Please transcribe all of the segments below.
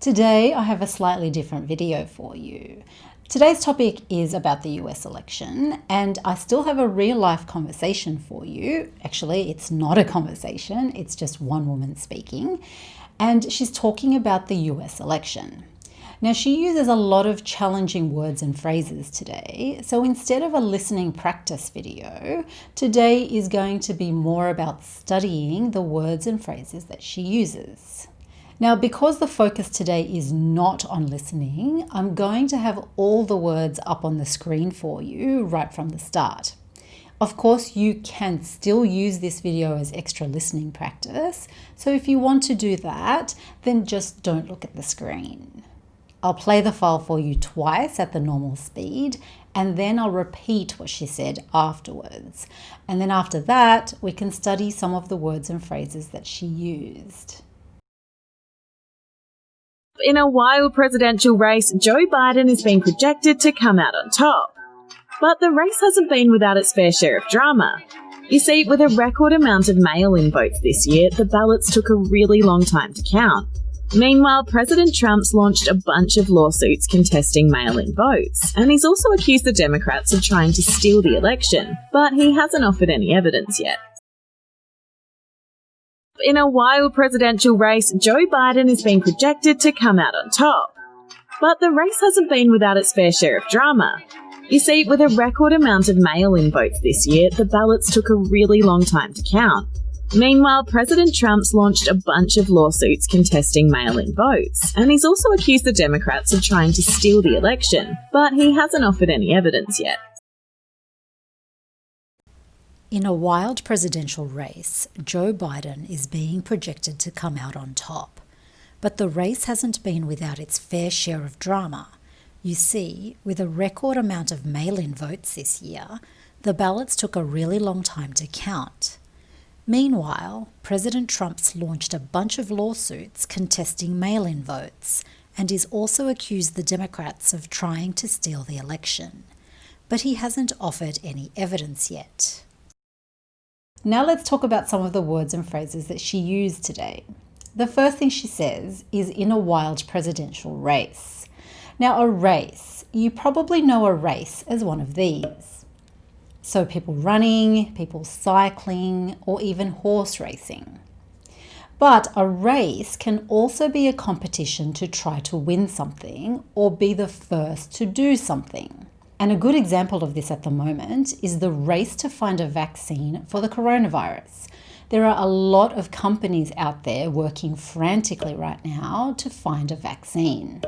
Today I have a slightly different video for you. Today's topic is about the US election, and I still have a real life conversation for you. Actually, it's not a conversation, it's just one woman speaking, and she's talking about the US election. Now, she uses a lot of challenging words and phrases today, so instead of a listening practice video, today is going to be more about studying the words and phrases that she uses. Now, because the focus today is not on listening, I'm going to have all the words up on the screen for you right from the start. Of course, you can still use this video as extra listening practice, so if you want to do that, then just don't look at the screen. I'll play the file for you twice at the normal speed, and then I'll repeat what she said afterwards. And then after that, we can study some of the words and phrases that she used. In a wild presidential race, Joe Biden is being projected to come out on top. But the race hasn't been without its fair share of drama. You see, with a record amount of mail-in votes this year, the ballots took a really long time to count. Meanwhile, President Trump's launched a bunch of lawsuits contesting mail-in votes, and he's also accused the Democrats of trying to steal the election, but he hasn't offered any evidence yet. In a wild presidential race, Joe Biden is being projected to come out on top. But the race hasn't been without its fair share of drama. You see, with a record amount of mail-in votes this year, the ballots took a really long time to count. Meanwhile, President Trump's launched a bunch of lawsuits contesting mail-in votes, and he's also accused the Democrats of trying to steal the election, but he hasn't offered any evidence yet. In a wild presidential race, Joe Biden is being projected to come out on top. But the race hasn't been without its fair share of drama. You see, with a record amount of mail-in votes this year, the ballots took a really long time to count. Meanwhile, President Trump's launched a bunch of lawsuits contesting mail-in votes and is also accused the Democrats of trying to steal the election. But he hasn't offered any evidence yet. Now let's talk about some of the words and phrases that she used today. The first thing she says is in a wild presidential race. Now, a race, you probably know a race as one of these. So people running, people cycling, or even horse racing. But a race can also be a competition to try to win something or be the first to do something. And a good example of this at the moment is the race to find a vaccine for the coronavirus. There are a lot of companies out there working frantically right now to find a vaccine.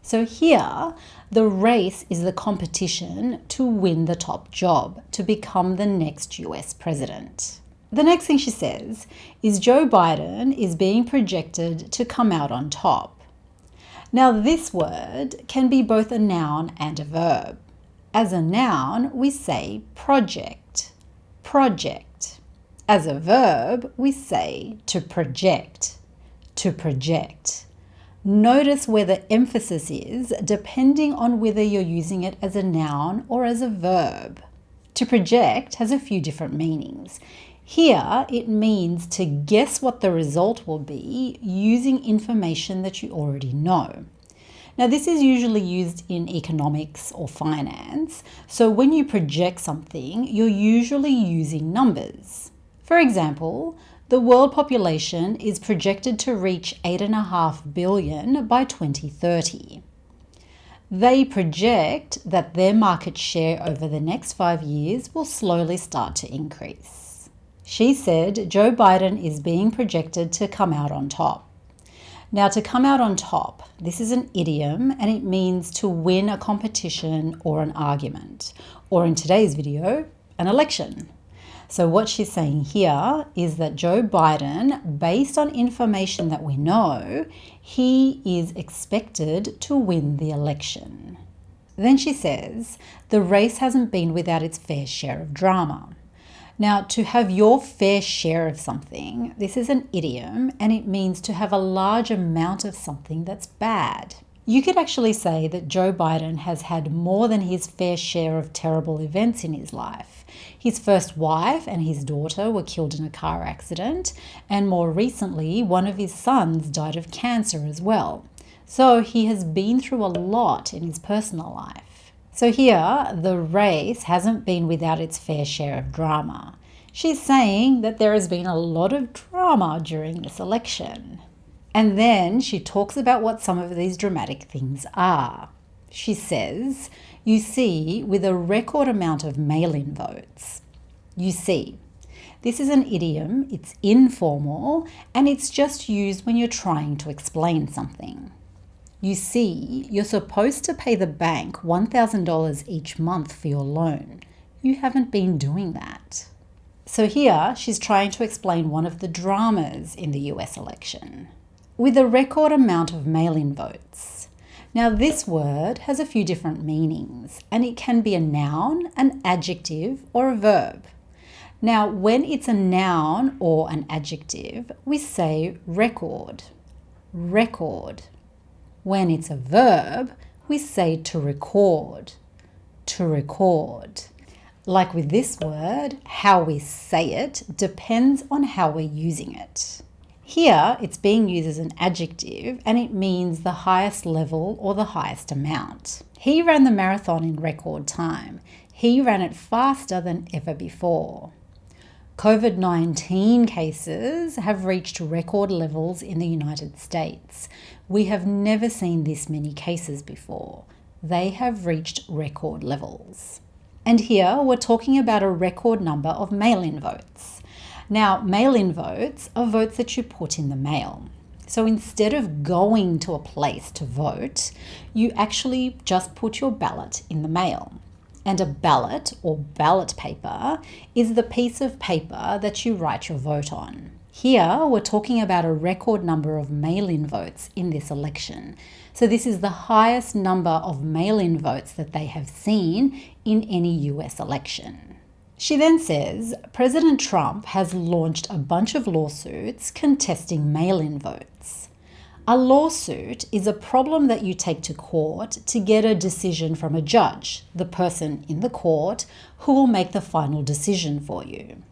So here, the race is the competition to win the top job, to become the next US president. The next thing she says is Joe Biden is being projected to come out on top. Now, this word can be both a noun and a verb. As a noun, we say project, project. As a verb, we say to project, to project. Notice where the emphasis is depending on whether you're using it as a noun or as a verb. To project has a few different meanings. Here, it means to guess what the result will be using information that you already know. Now, this is usually used in economics or finance, so when you project something, you're usually using numbers. For example, the world population is projected to reach 8.5 billion by 2030. They project that their market share over the next 5 years will slowly start to increase. She said Joe Biden is being projected to come out on top. Now, to come out on top, this is an idiom and it means to win a competition or an argument, or in today's video, an election. So what she's saying here is that Joe Biden, based on information that we know, he is expected to win the election. Then she says, the race hasn't been without its fair share of drama. Now, to have your fair share of something, this is an idiom and it means to have a large amount of something that's bad. You could actually say that Joe Biden has had more than his fair share of terrible events in his life. His first wife and his daughter were killed in a car accident, and more recently, one of his sons died of cancer as well. So he has been through a lot in his personal life. So here, the race hasn't been without its fair share of drama. She's saying that there has been a lot of drama during this election. And then she talks about what some of these dramatic things are. She says, you see, with a record amount of mail-in votes. You see. This is an idiom, it's informal, and it's just used when you're trying to explain something. You see, you're supposed to pay the bank $1,000 each month for your loan. You haven't been doing that. So here, she's trying to explain one of the dramas in the US election. With a record amount of mail-in votes. Now, this word has a few different meanings, and it can be a noun, an adjective, or a verb. Now, when it's a noun or an adjective, we say record, record. When it's a verb, we say to record, to record. Like with this word, how we say it depends on how we're using it. Here, it's being used as an adjective and it means the highest level or the highest amount. He ran the marathon in record time. He ran it faster than ever before. COVID-19 cases have reached record levels in the United States. We have never seen this many cases before. They have reached record levels. And here we're talking about a record number of mail-in votes. Now, mail-in votes are votes that you put in the mail. So instead of going to a place to vote, you actually just put your ballot in the mail. And a ballot or ballot paper is the piece of paper that you write your vote on. Here, we're talking about a record number of mail-in votes in this election. So this is the highest number of mail-in votes that they have seen in any US election. She then says, President Trump has launched a bunch of lawsuits contesting mail-in votes. A lawsuit is a problem that you take to court to get a decision from a judge, the person in the court who will make the final decision for you.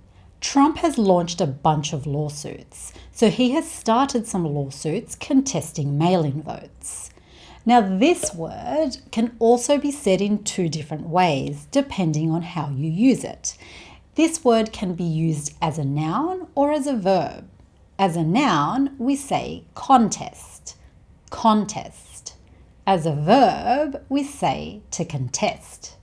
Trump has launched a bunch of lawsuits, so he has started some lawsuits contesting mail-in votes. Now, this word can also be said in two different ways, depending on how you use it. This word can be used as a noun or as a verb. As a noun, we say contest, contest. As a verb, we say to contest,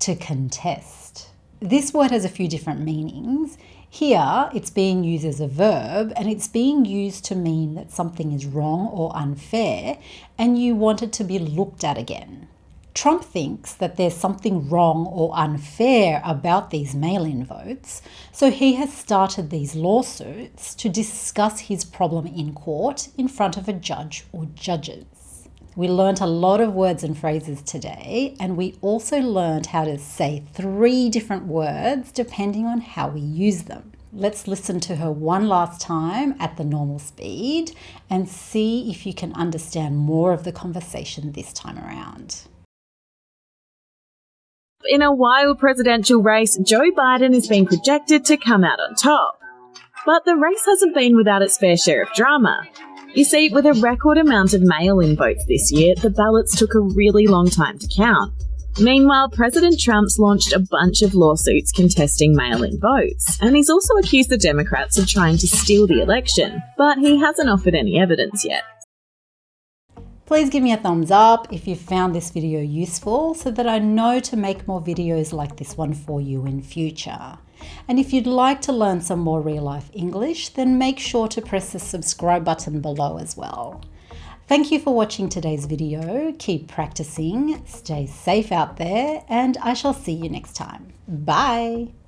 to contest. This word has a few different meanings. Here, it's being used as a verb and it's being used to mean that something is wrong or unfair and you want it to be looked at again. Trump thinks that there's something wrong or unfair about these mail-in votes, so he has started these lawsuits to discuss his problem in court in front of a judge or judges. We learnt a lot of words and phrases today, and we also learned how to say 3 different words depending on how we use them. Let's listen to her one last time at the normal speed and see if you can understand more of the conversation this time around. In a wild presidential race, Joe Biden is being projected to come out on top. But the race hasn't been without its fair share of drama. You see, with a record amount of mail-in votes this year, the ballots took a really long time to count. Meanwhile, President Trump's launched a bunch of lawsuits contesting mail-in votes, and he's also accused the Democrats of trying to steal the election, but he hasn't offered any evidence yet. Please give me a thumbs up if you found this video useful so that I know to make more videos like this one for you in future. And if you'd like to learn some more real-life English, then make sure to press the subscribe button below as well. Thank you for watching today's video. Keep practicing, stay safe out there, and I shall see you next time. Bye!